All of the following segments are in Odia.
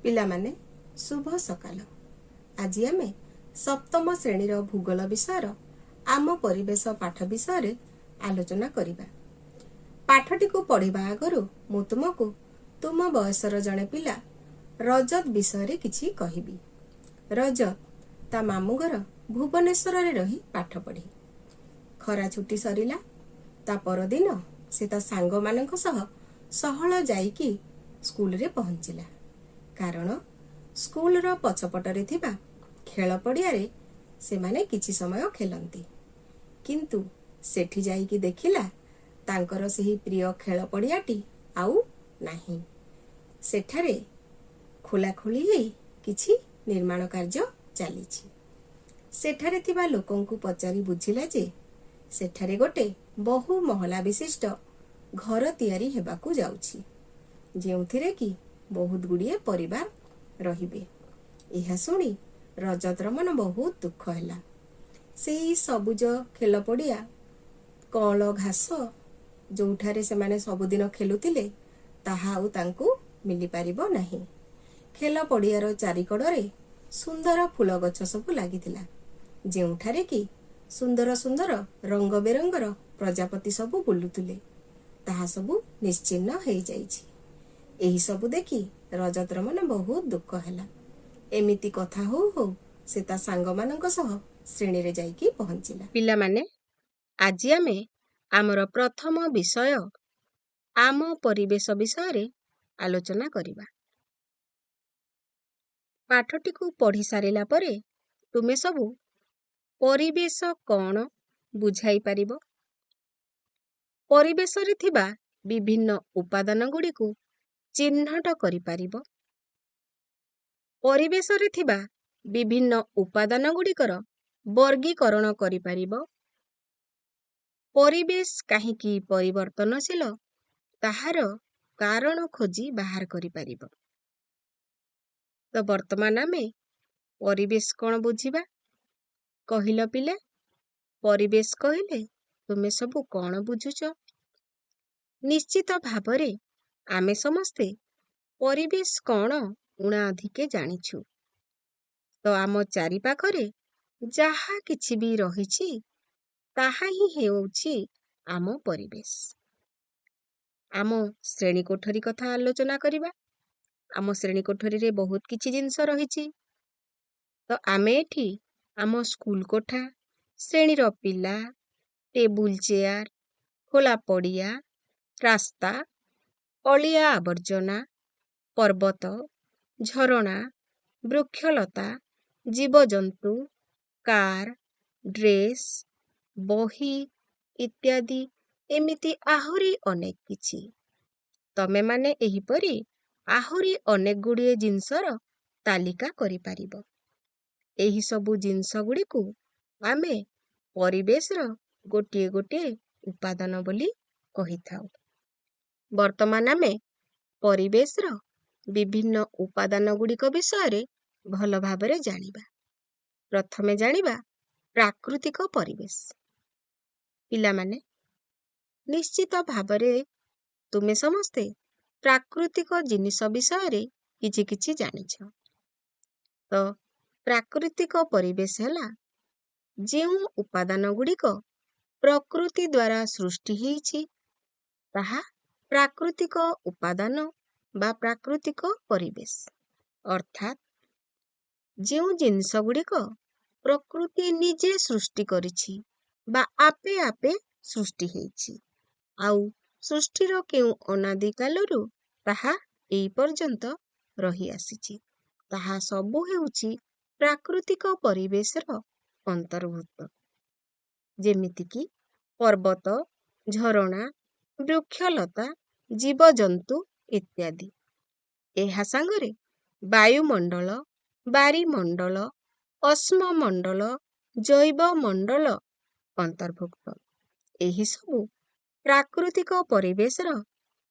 ପିଲାମାନେ ଶୁଭ ସକାଳ। ଆଜି ଆମେ ସପ୍ତମ ଶ୍ରେଣୀର ଭୂଗୋଳ ବିଷୟର ଆମ ପରିବେଶ ପାଠ ବିଷୟରେ ଆଲୋଚନା କରିବା। ପାଠଟିକୁ ପଢ଼ିବା ଆଗରୁ ମୁଁ ତୁମକୁ ତୁମ ବୟସର ଜଣେ ପିଲା ରଜତ ବିଷୟରେ କିଛି କହିବି। ରଜତ ତା ମାମୁଁ ଘର ଭୁବନେଶ୍ୱରରେ ରହି ପାଠ ପଢ଼େ। ଖରା ଛୁଟି ସରିଲା, ତା ପରଦିନ ସେ ତା ସାଙ୍ଗମାନଙ୍କ ସହ ସହଳ ଯାଇକି ସ୍କୁଲରେ ପହଞ୍ଚିଲା। କାରଣ ସ୍କୁଲର ପଛପଟରେ ଥିବା ଖେଳ ପଡ଼ିଆରେ ସେମାନେ କିଛି ସମୟ ଖେଳନ୍ତି। କିନ୍ତୁ ସେଠି ଯାଇକି ଦେଖିଲା ତାଙ୍କର ସେହି ପ୍ରିୟ ଖେଳ ପଡ଼ିଆଟି ଆଉ ନାହିଁ। ସେଠାରେ ଖୋଳାଖୋଳି ହେଇ କିଛି ନିର୍ମାଣ କାର୍ଯ୍ୟ ଚାଲିଛି। ସେଠାରେ ଥିବା ଲୋକଙ୍କୁ ପଚାରି ବୁଝିଲା ଯେ ସେଠାରେ ଗୋଟେ ବହୁ ମହଲା ବିଶିଷ୍ଟ ଘର ତିଆରି ହେବାକୁ ଯାଉଛି, ଯେଉଁଥିରେ କି ବହୁତ ଗୁଡ଼ିଏ ପରିବାର ରହିବେ। ଏହା ଶୁଣି ରଜତର ମନ ବହୁତ ଦୁଃଖ ହେଲା। ସେହି ସବୁଜ ଖେଳ ପଡ଼ିଆ, କଅଁଳ ଘାସ ଯେଉଁଠାରେ ସେମାନେ ସବୁଦିନ ଖେଳୁଥିଲେ, ତାହା ଆଉ ତାଙ୍କୁ ମିଳିପାରିବ ନାହିଁ। ଖେଳ ପଡ଼ିଆର ଚାରିକଡ଼ରେ ସୁନ୍ଦର ଫୁଲ ଗଛ ସବୁ ଲାଗିଥିଲା, ଯେଉଁଠାରେ କି ସୁନ୍ଦର ସୁନ୍ଦର ରଙ୍ଗ ବେରଙ୍ଗର ପ୍ରଜାପତି ସବୁ ବୁଲୁଥିଲେ। ତାହା ସବୁ ନିଶ୍ଚିହ୍ନ ହେଇଯାଇଛି। ଏହି ସବୁ ଦେଖି ରଜତର ମନ ବହୁତ ଦୁଃଖ ହେଲା। ଏମିତି କଥା ହଉ ହଉ ସେ ତା ସାଙ୍ଗମାନଙ୍କ ସହ ଶ୍ରେଣୀରେ ଯାଇକି ପହଞ୍ଚିଲା। ପିଲାମାନେ, ଆଜି ଆମେ ଆମର ପ୍ରଥମ ବିଷୟ ଆମ ପରିବେଶ ବିଷୟରେ ଆଲୋଚନା କରିବା। ପାଠଟିକୁ ପଢ଼ି ସାରିଲା ପରେ ତୁମେ ସବୁ ପରିବେଶ କ'ଣ ବୁଝାଇ ପାରିବ? ପରିବେଶରେ ଥିବା ବିଭିନ୍ନ ଉପାଦାନ ଗୁଡ଼ିକୁ ଚିହ୍ନଟ କରିପାରିବ। ପରିବେଶରେ ଥିବା ବିଭିନ୍ନ ଉପାଦାନ ଗୁଡ଼ିକର ବର୍ଗୀକରଣ କରିପାରିବ। ପରିବେଶ କାହିଁକି ପରିବର୍ତ୍ତନଶୀଳ ତାହାର କାରଣ ଖୋଜି ବାହାର କରିପାରିବ। ତ ବର୍ତ୍ତମାନ ଆମେ ପରିବେଶ କ'ଣ ବୁଝିବା? କହିଲ ପିଲା, ପରିବେଶ କହିଲେ ତୁମେ ସବୁ କ'ଣ ବୁଝୁଛ? ନିଶ୍ଚିତ ଭାବରେ ଆମେ ସମସ୍ତେ ପରିବେଶ କ'ଣ ଉଣା ଅଧିକେ ଜାଣିଛୁ। ତ ଆମ ଚାରିପାଖରେ ଯାହା କିଛି ବି ରହିଛି ତାହା ହିଁ ହେଉଛି ଆମ ପରିବେଶ। ଆମ ଶ୍ରେଣୀ କୋଠରୀ କଥା ଆଲୋଚନା କରିବା। ଆମ ଶ୍ରେଣୀ କୋଠରୀରେ ବହୁତ କିଛି ଜିନିଷ ରହିଛି। ତ ଆମେ ଏଠି ଆମ ସ୍କୁଲ କୋଠା, ଶ୍ରେଣୀର ପିଲା, ଟେବୁଲ ଚେୟାର, ଖୋଲା ପଡ଼ିଆ, ରାସ୍ତା, ଅଳିଆ ଆବର୍ଜନା, ପର୍ବତ, ଝରଣା, ବୃକ୍ଷଲତା, ଜୀବଜନ୍ତୁ, କାର, ଡ୍ରେସ୍, ବହି ଇତ୍ୟାଦି ଏମିତି ଆହୁରି ଅନେକ କିଛି। ତମେମାନେ ଏହିପରି ଆହୁରି ଅନେକ ଗୁଡ଼ିଏ ଜିନିଷର ତାଲିକା କରିପାରିବ। ଏହି ସବୁ ଜିନିଷ ଗୁଡ଼ିକୁ ଆମେ ପରିବେଶର ଗୋଟିଏ ଗୋଟିଏ ଉପାଦାନ ବୋଲି କହିଥାଉ। ବର୍ତ୍ତମାନ ଆମେ ପରିବେଶର ବିଭିନ୍ନ ଉପାଦାନ ଗୁଡ଼ିକ ବିଷୟରେ ଭଲ ଭାବରେ ଜାଣିବା। ପ୍ରଥମେ ଜାଣିବା ପ୍ରାକୃତିକ ପରିବେଶ। ପିଲାମାନେ, ନିଶ୍ଚିତ ଭାବରେ ତୁମେ ସମସ୍ତେ ପ୍ରାକୃତିକ ଜିନିଷ ବିଷୟରେ କିଛି କିଛି ଜାଣିଛ। ତ ପ୍ରାକୃତିକ ପରିବେଶ ହେଲା ଯେଉଁ ଉପାଦାନ ଗୁଡ଼ିକ ପ୍ରକୃତି ଦ୍ୱାରା ସୃଷ୍ଟି ହେଇଛି, ତାହା ପ୍ରାକୃତିକ ଉପାଦାନ ବା ପ୍ରାକୃତିକ ପରିବେଶ। ଅର୍ଥାତ୍ ଯେଉଁ ଜିନିଷ ଗୁଡ଼ିକ ପ୍ରକୃତି ନିଜେ ସୃଷ୍ଟି କରିଛି ବା ଆପେ ଆପେ ସୃଷ୍ଟି ହେଇଛି, ଆଉ ସୃଷ୍ଟିର କେଉଁ ଅନାଦି କାଳରୁ ତାହା ଏଇ ପର୍ଯ୍ୟନ୍ତ ରହିଆସିଛି, ତାହା ସବୁ ହେଉଛି ପ୍ରାକୃତିକ ପରିବେଶର ଅନ୍ତର୍ଭୁକ୍ତ। ଯେମିତିକି ପର୍ବତ, ଝରଣା, ବୃକ୍ଷଲତା, ଜୀବଜନ୍ତୁ ଇତ୍ୟାଦି। ଏହା ସାଙ୍ଗରେ ବାୟୁମଣ୍ଡଳ, ବାରିମଣ୍ଡଳ, ଅଶ୍ମମଣ୍ଡଳ, ଜୈବମଣ୍ଡଳ ଅନ୍ତର୍ଭୁକ୍ତ। ଏହିସବୁ ପ୍ରାକୃତିକ ପରିବେଶର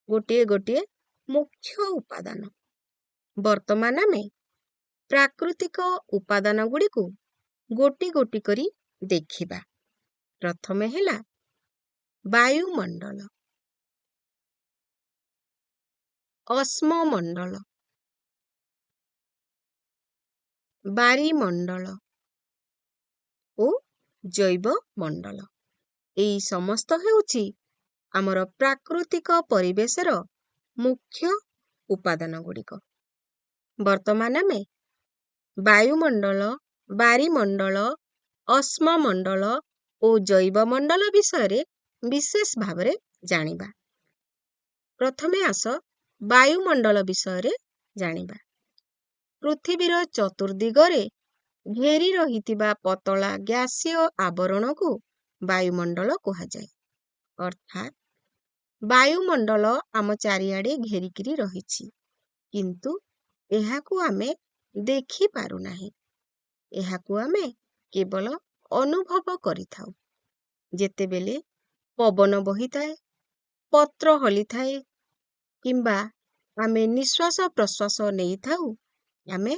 ଗୋଟିଏ ଗୋଟିଏ ମୁଖ୍ୟ ଉପାଦାନ। ବର୍ତ୍ତମାନ ଆମେ ପ୍ରାକୃତିକ ଉପାଦାନ ଗୁଡ଼ିକୁ ଗୋଟି ଗୋଟି କରି ଦେଖିବା। ପ୍ରଥମେ ହେଲା ବାୟୁମଣ୍ଡଳ, ଅଶ୍ମମଣ୍ଡଳ, ବାରିମଣ୍ଡଳ ଓ ଜୈବ ମଣ୍ଡଳ। ଏହି ସମସ୍ତ ହେଉଛି ଆମର ପ୍ରାକୃତିକ ପରିବେଶର ମୁଖ୍ୟ ଉପାଦାନ ଗୁଡ଼ିକ। ବର୍ତ୍ତମାନ ଆମେ ବାୟୁମଣ୍ଡଳ, ବାରିମଣ୍ଡଳ, ଅଶ୍ମମଣ୍ଡଳ ଓ ଜୈବମଣ୍ଡଳ ବିଷୟରେ ବିଶେଷ ଭାବରେ ଜାଣିବା। ପ୍ରଥମେ ଆସ ବାୟୁମଣ୍ଡଳ ବିଷୟରେ ଜାଣିବା। ପୃଥିବୀର ଚତୁର୍ଦିଗରେ ଘେରି ରହିଥିବା ପତଳା ଗ୍ୟାସୀୟ ଆବରଣକୁ ବାୟୁମଣ୍ଡଳ କୁହାଯାଏ। ଅର୍ଥାତ୍ ବାୟୁମଣ୍ଡଳ ଆମ ଚାରିଆଡ଼େ ଘେରିକିରି ରହିଛି, କିନ୍ତୁ ଏହାକୁ ଆମେ ଦେଖିପାରୁନାହିଁ। ଏହାକୁ ଆମେ କେବଳ ଅନୁଭବ କରିଥାଉ। ଯେତେବେଳେ ପବନ ବହିଥାଏ, ପତ୍ର ହଲିଥାଏ କିମ୍ବା ଆମେ ନିଶ୍ୱାସ ପ୍ରଶ୍ୱାସ ନେଇଥାଉ, ଆମେ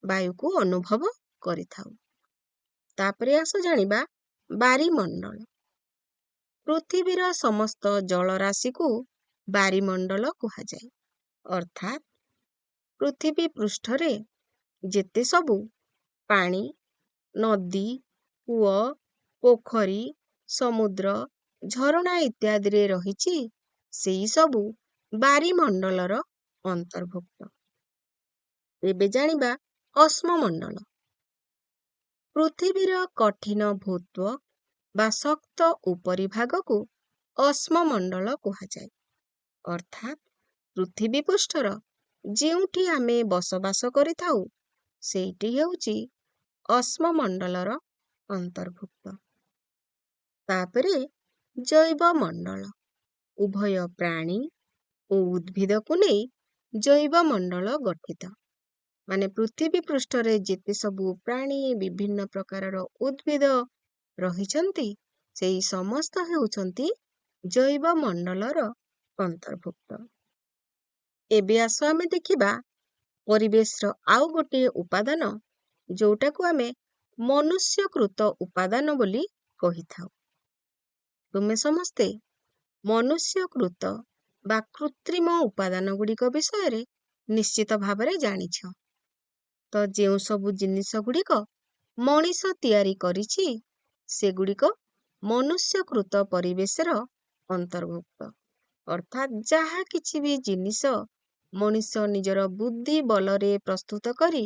ବାୟୁକୁ ଅନୁଭବ କରିଥାଉ। ତାପରେ ଆସ ଜାଣିବା ବାରିମଣ୍ଡଳ। ପୃଥିବୀର ସମସ୍ତ ଜଳରାଶିକୁ ବାରିମଣ୍ଡଳ କୁହାଯାଏ। ଅର୍ଥାତ୍ ପୃଥିବୀ ପୃଷ୍ଠରେ ଯେତେ ସବୁ ପାଣି, ନଦୀ, କୂଅ, ପୋଖରୀ, ସମୁଦ୍ର, ଝରଣା ଇତ୍ୟାଦିରେ ରହିଛି, ସେହି ସବୁ ବାରିମଣ୍ଡଳର ଅନ୍ତର୍ଭୁକ୍ତ। ଏବେ ଜାଣିବା ଅଶ୍ମମଣ୍ଡଳ। ପୃଥିବୀର କଠିନ ଭୂତ୍ୱ ବା ଶକ୍ତ ଉପରିଭାଗକୁ ଅଶ୍ମମଣ୍ଡଳ କୁହାଯାଏ। ଅର୍ଥାତ୍ ପୃଥିବୀ ପୃଷ୍ଠର ଯେଉଁଠି ଆମେ ବସବାସ କରିଥାଉ, ସେଇଟି ହେଉଛି ଅଶ୍ମମଣ୍ଡଳର ଅନ୍ତର୍ଭୁକ୍ତ। ତାପରେ ଜୈବମଣ୍ଡଳ। ଉଭୟ ପ୍ରାଣୀ ଓ ଉଦ୍ଭିଦକୁ ନେଇ ଜୈବମଣ୍ଡଳ ଗଠିତ। ମାନେ ପୃଥିବୀ ପୃଷ୍ଠରେ ଯେତେ ସବୁ ପ୍ରାଣୀ, ବିଭିନ୍ନ ପ୍ରକାରର ଉଦ୍ଭିଦ ରହିଛନ୍ତି, ସେହି ସମସ୍ତ ହେଉଛନ୍ତି ଜୈବମଣ୍ଡଳର ଅନ୍ତର୍ଭୁକ୍ତ। ଏବେ ଆସ ଆମେ ଦେଖିବା ପରିବେଶର ଆଉ ଗୋଟିଏ ଉପାଦାନ, ଯୋଉଟାକୁ ଆମେ ମନୁଷ୍ୟକୃତ ଉପାଦାନ ବୋଲି କହିଥାଉ। ତୁମେ ସମସ୍ତେ ମନୁଷ୍ୟକୃତ ବା କୃତ୍ରିମ ଉପାଦାନ ଗୁଡ଼ିକ ବିଷୟରେ ନିଶ୍ଚିତ ଭାବରେ ଜାଣିଛ। ତ ଯେଉଁ ସବୁ ଜିନିଷ ଗୁଡ଼ିକ ମଣିଷ ତିଆରି କରିଛି, ସେଗୁଡ଼ିକ ମନୁଷ୍ୟକୃତ ପରିବେଶର ଅନ୍ତର୍ଭୁକ୍ତ। ଅର୍ଥାତ୍ ଯାହା କିଛି ବି ଜିନିଷ ମଣିଷ ନିଜର ବୁଦ୍ଧି ବଳରେ ପ୍ରସ୍ତୁତ କରି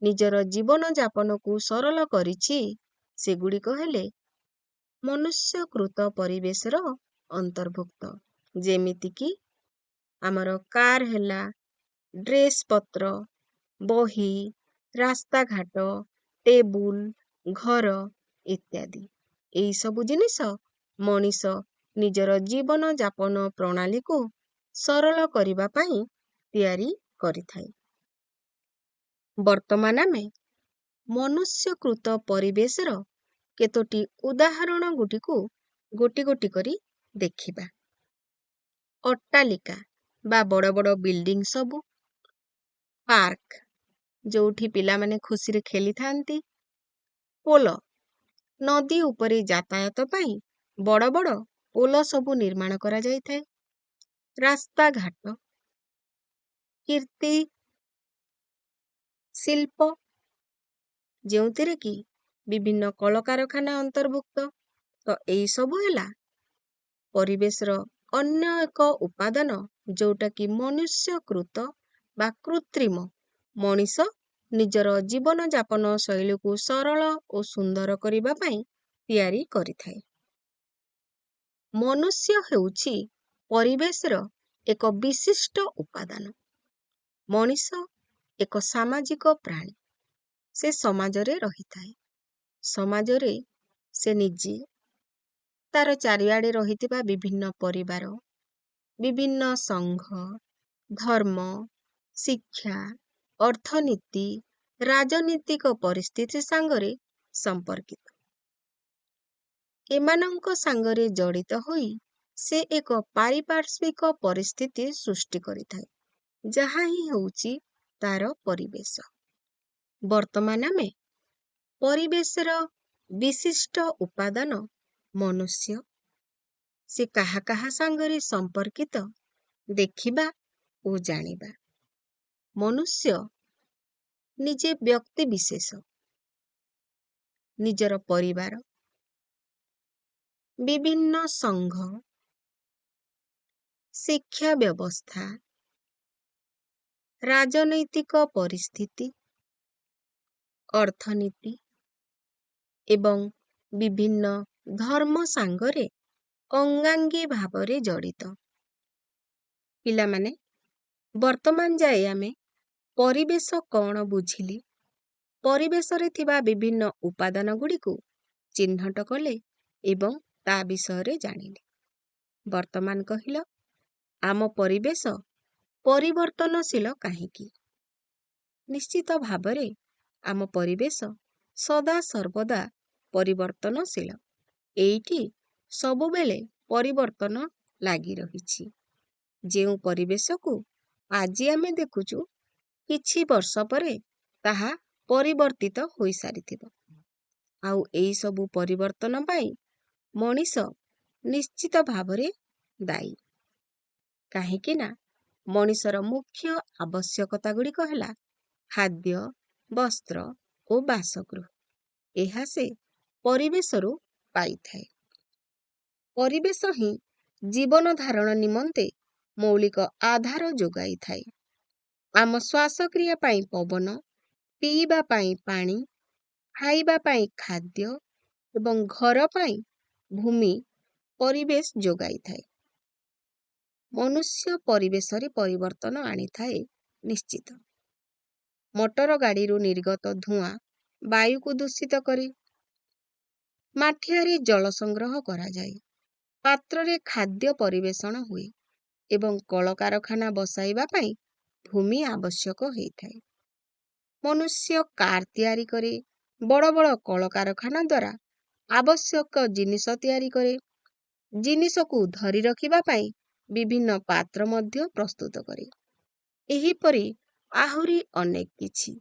ନିଜର ଜୀବନଯାପନକୁ ସରଳ କରିଛି, ସେଗୁଡ଼ିକ ହେଲେ ମନୁଷ୍ୟକୃତ ପରିବେଶର ଅନ୍ତର୍ଭୁକ୍ତ। ଯେମିତିକି ଆମର କାର ହେଲା, ଡ୍ରେସ୍ ପତ୍ର, ବହି, ରାସ୍ତାଘାଟ, ଟେବୁଲ, ଘର ଇତ୍ୟାଦି। ଏହି ସବୁ ଜିନିଷ ମଣିଷ ନିଜର ଜୀବନଯାପନ ପ୍ରଣାଳୀକୁ ସରଳ କରିବା ପାଇଁ ତିଆରି କରିଥାଏ। ବର୍ତ୍ତମାନ ଆମେ ମନୁଷ୍ୟକୃତ ପରିବେଶର କେତୋଟି ଉଦାହରଣ ଗୁଡ଼ିକୁ ଗୋଟି ଗୋଟି କରି ଦେଖିବା। ଅଟ୍ଟାଳିକା ବା ବଡ଼ ବଡ଼ ବିଲ୍ଡିଂ ସବୁ, ପାର୍କ ଯୋଉଠି ପିଲାମାନେ ଖୁସିରେ ଖେଳିଥାନ୍ତି, ପୋଲ ନଦୀ ଉପରେ ଯାତାୟାତ ପାଇଁ ବଡ଼ ବଡ଼ ପୋଲ ସବୁ ନିର୍ମାଣ କରାଯାଇଥାଏ, ରାସ୍ତାଘାଟ, କୀର୍ତ୍ତି ଶିଳ୍ପ ଯେଉଁଥିରେ କି ବିଭିନ୍ନ କଳକାରଖାନା ଅନ୍ତର୍ଭୁକ୍ତ। ତ ଏଇ ସବୁ ହେଲା ପରିବେଶର ଅନ୍ୟ ଏକ ଉପାଦାନ, ଯୋଉଟା କି ମନୁଷ୍ୟକୃତ ବା କୃତ୍ରିମ ମଣିଷ ନିଜର ଜୀବନଯାପନ ଶୈଳୀକୁ ସରଳ ଓ ସୁନ୍ଦର କରିବା ପାଇଁ ତିଆରି କରିଥାଏ। ମନୁଷ୍ୟ ହେଉଛି ପରିବେଶର ଏକ ବିଶିଷ୍ଟ ଉପାଦାନ। ମଣିଷ ଏକ ସାମାଜିକ ପ୍ରାଣୀ। ସେ ସମାଜରେ ରହିଥାଏ। ସମାଜରେ ସେ ନିଜେ, ତାର ଚାରିଆଡ଼େ ରହିଥିବା ବିଭିନ୍ନ ପରିବାର, ବିଭିନ୍ନ ସଂଘ, ଧର୍ମ, ଶିକ୍ଷା, ଅର୍ଥନୀତି, ରାଜନୀତିକ ପରିସ୍ଥିତି ସାଙ୍ଗରେ ସମ୍ପର୍କିତ। ଏମାନଙ୍କ ସାଙ୍ଗରେ ଜଡ଼ିତ ହୋଇ ସେ ଏକ ପାରିପାର୍ଶ୍ୱିକ ପରିସ୍ଥିତି ସୃଷ୍ଟି କରିଥାଏ, ଯାହା ହିଁ ହେଉଛି ତାର ପରିବେଶ। ବର୍ତ୍ତମାନ ଆମେ ପରିବେଶର ବିଶିଷ୍ଟ ଉପାଦାନ ମନୁଷ୍ୟ, ସେ କାହା କାହା ସାଙ୍ଗରେ ସମ୍ପର୍କିତ ଦେଖିବା ଓ ଜାଣିବା। ମନୁଷ୍ୟ ନିଜେ ବ୍ୟକ୍ତି ବିଶେଷ, ନିଜର ପରିବାର, ବିଭିନ୍ନ ସଂଘ, ଶିକ୍ଷା ବ୍ୟବସ୍ଥା, ରାଜନୈତିକ ପରିସ୍ଥିତି, ଅର୍ଥନୀତି ଏବଂ ବିଭିନ୍ନ ଧର୍ମ ସାଙ୍ଗରେ ଅଙ୍ଗାଙ୍ଗୀ ଭାବରେ ଜଡ଼ିତ। ପିଲାମାନେ, ବର୍ତ୍ତମାନ ଯାଏ ଆମେ ପରିବେଶ କ'ଣ ବୁଝିଲେ, ପରିବେଶରେ ଥିବା ବିଭିନ୍ନ ଉପାଦାନ ଗୁଡ଼ିକୁ ଚିହ୍ନଟ କଲେ ଏବଂ ତା ବିଷୟରେ ଜାଣିଲେ। ବର୍ତ୍ତମାନ କହିଲ, ଆମ ପରିବେଶ ପରିବର୍ତ୍ତନଶୀଳ କାହିଁକି? ନିଶ୍ଚିତ ଭାବରେ ଆମ ପରିବେଶ ସଦା ସର୍ବଦା ପରିବର୍ତ୍ତନଶୀଳ। ଏଇଠି ସବୁବେଳେ ପରିବର୍ତ୍ତନ ଲାଗି ରହିଛି। ଯେଉଁ ପରିବେଶକୁ ଆଜି ଆମେ ଦେଖୁଛୁ, କିଛି ବର୍ଷ ପରେ ତାହା ପରିବର୍ତ୍ତିତ ହୋଇସାରିଥିବ। ଆଉ ଏଇ ସବୁ ପରିବର୍ତ୍ତନ ପାଇଁ ମଣିଷ ନିଶ୍ଚିତ ଭାବରେ ଦାୟୀ। କାହିଁକି ନା ମଣିଷର ମୁଖ୍ୟ ଆବଶ୍ୟକତା ଗୁଡ଼ିକ ହେଲା ଖାଦ୍ୟ, ବସ୍ତ୍ର ଓ ବାସଗୃହ। ଏହା ସେ ପରିବେଶରୁ ପାଇଥାଏ। ପରିବେଶ ହିଁ ଜୀବନ ଧାରଣ ନିମନ୍ତେ ମୌଳିକ ଆଧାର ଯୋଗାଇଥାଏ। ଆମ ଶ୍ୱାସକ୍ରିୟା ପାଇଁ ପବନ, ପିଇବା ପାଇଁ ପାଣି, ଖାଇବା ପାଇଁ ଖାଦ୍ୟ ଏବଂ ଘର ପାଇଁ ଭୂମି ପରିବେଶ ଯୋଗାଇଥାଏ। ମନୁଷ୍ୟ ପରିବେଶରେ ପରିବର୍ତ୍ତନ ଆଣିଥାଏ ନିଶ୍ଚିତ। ମୋଟର ଗାଡ଼ିରୁ ନିର୍ଗତ ଧୂଆଁ ବାୟୁକୁ ଦୂଷିତ କରେ। ମାଠିଆରେ ଜଳ ସଂଗ୍ରହ କରାଯାଏ। ପାତ୍ରରେ ଖାଦ୍ୟ ପରିବେଷଣ ହୁଏ ଏବଂ କଳକାରଖାନା ବସାଇବା ପାଇଁ ଭୂମି ଆବଶ୍ୟକ ହୋଇଥାଏ। ମନୁଷ୍ୟ କାର୍ ତିଆରି କରେ, ବଡ଼ ବଡ଼ କଳକାରଖାନା ଦ୍ୱାରା ଆବଶ୍ୟକ ଜିନିଷ ତିଆରି କରେ। ଜିନିଷକୁ ଧରି ରଖିବା ପାଇଁ ବିଭିନ୍ନ ପାତ୍ର ମଧ୍ୟ ପ୍ରସ୍ତୁତ କରେ। ଏହିପରି ଆହୁରି ଅନେକ କିଛି।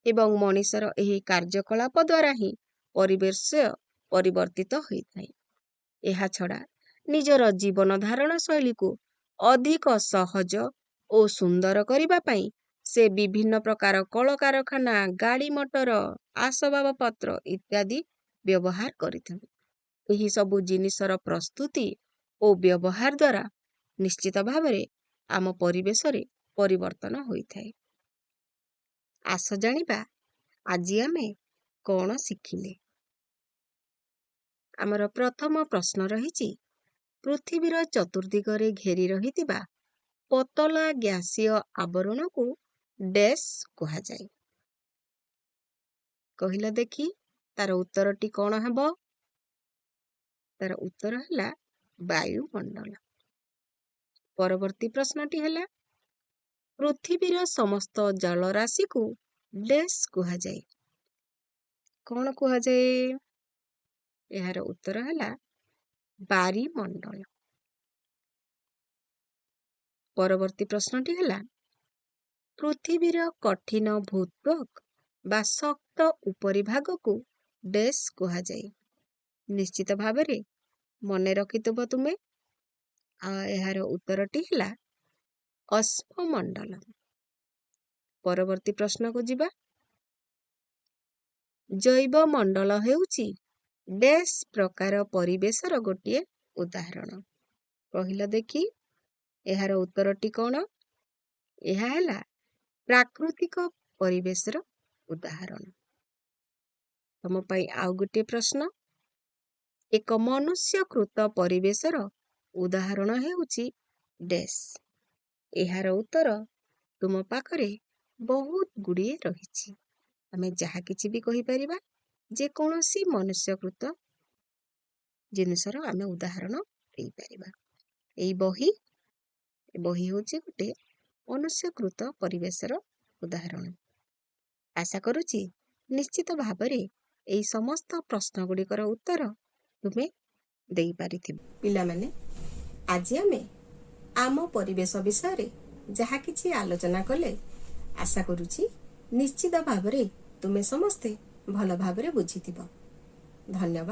ଏବଂ ମଣିଷର ଏହି କାର୍ଯ୍ୟକଳାପ ଦ୍ୱାରା ହିଁ ପରିବେଶ ପରିବର୍ତ୍ତିତ ହୋଇଥାଏ। ଏହା ଛଡ଼ା ନିଜର ଜୀବନ ଧାରଣ ଶୈଳୀକୁ ଅଧିକ ସହଜ ଓ ସୁନ୍ଦର କରିବା ପାଇଁ ସେ ବିଭିନ୍ନ ପ୍ରକାର କଳକାରଖାନା, ଗାଡ଼ି ମଟର, ଆସବାବପତ୍ର ଇତ୍ୟାଦି ବ୍ୟବହାର କରିଥାଏ। ଏହି ସବୁ ଜିନିଷର ପ୍ରସ୍ତୁତି ଓ ବ୍ୟବହାର ଦ୍ୱାରା ନିଶ୍ଚିତ ଭାବରେ ଆମ ପରିବେଶରେ ପରିବର୍ତ୍ତନ ହୋଇଥାଏ। ଆସ ଜାଣିବା, ଆଜି ଆମେ କ'ଣ ଶିଖିଲେ? ଆମର ପ୍ରଥମ ପ୍ରଶ୍ନ ରହିଛି, ପୃଥିବୀର ଚତୁର୍ଦିଗରେ ଘେରି ରହିଥିବା ପତଳା ଗ୍ୟାସୀୟ ଆବରଣକୁ ଡ୍ୟାସ୍ କୁହାଯାଏ? କହିଲ ଦେଖି, ତାର ଉତ୍ତରଟି କ'ଣ ହେବ? ତାର ଉତ୍ତର ହେଲା ବାୟୁମଣ୍ଡଳ। ପରବର୍ତ୍ତୀ ପ୍ରଶ୍ନଟି ହେଲା, ପୃଥିବୀର ସମସ୍ତ ଜଳରାଶିକୁ ଡ୍ୟାସ୍ କୁହାଯାଏ? କ'ଣ କୁହାଯାଏ? ଏହାର ଉତ୍ତର ହେଲା ବାରିମଣ୍ଡଳ। ପରବର୍ତ୍ତୀ ପ୍ରଶ୍ନଟି ହେଲା, ପୃଥିବୀର କଠିନ ଭୂତ୍ୱକ ବା ଶକ୍ତ ଉପରିଭାଗକୁ ଡ୍ୟାସ୍ କୁହାଯାଏ? ନିଶ୍ଚିତ ଭାବରେ ମନେ ରଖିଥିବ ତୁମେ। ଏହାର ଉତ୍ତରଟି ହେଲା ଅଶ୍ମମଣ୍ଡଳ। ପରବର୍ତ୍ତୀ ପ୍ରଶ୍ନକୁ ଯିବା। ଜୈବମଣ୍ଡଳ ହେଉଛି ଡ୍ୟାସ୍ ପ୍ରକାର ପରିବେଶର ଗୋଟିଏ ଉଦାହରଣ? କହିଲ ଦେଖି, ଏହାର ଉତ୍ତରଟି କ'ଣ? ଏହା ହେଲା ପ୍ରାକୃତିକ ପରିବେଶର ଉଦାହରଣ। ତମ ପାଇଁ ଆଉ ଗୋଟିଏ ପ୍ରଶ୍ନ। ଏକ ମନୁଷ୍ୟକୃତ ପରିବେଶର ଉଦାହରଣ ହେଉଛି ଡ୍ୟାସ୍? ଏହାର ଉତ୍ତର ତୁମ ପାଖରେ ବହୁତ ଗୁଡ଼ିଏ ରହିଛି। ଆମେ ଯାହା କିଛି ବି କହିପାରିବା, ଯେକୌଣସି ମନୁଷ୍ୟକୃତ ଜିନିଷର ଆମେ ଉଦାହରଣ ଦେଇପାରିବା। ଏହି ବହି ହେଉଛି ଗୋଟେ ମନୁଷ୍ୟକୃତ ପରିବେଶର ଉଦାହରଣ। ଆଶା କରୁଛି ନିଶ୍ଚିତ ଭାବରେ ଏହି ସମସ୍ତ ପ୍ରଶ୍ନ ଗୁଡ଼ିକର ଉତ୍ତର ତୁମେ ଦେଇପାରିଥିବ। ପିଲାମାନେ, ଆଜି ଆମେ ଆମ ପରିବେଶ ବିଷୟରେ ଯାହା କିଛି ଆଲୋଚନା କଲେ, ଆଶା କରୁଛି ନିଶ୍ଚିତ ଭାବରେ ତୁମେ ସମସ୍ତେ ଭଲ ଭାବରେ ବୁଝିଥିବ। ଧନ୍ୟବାଦ।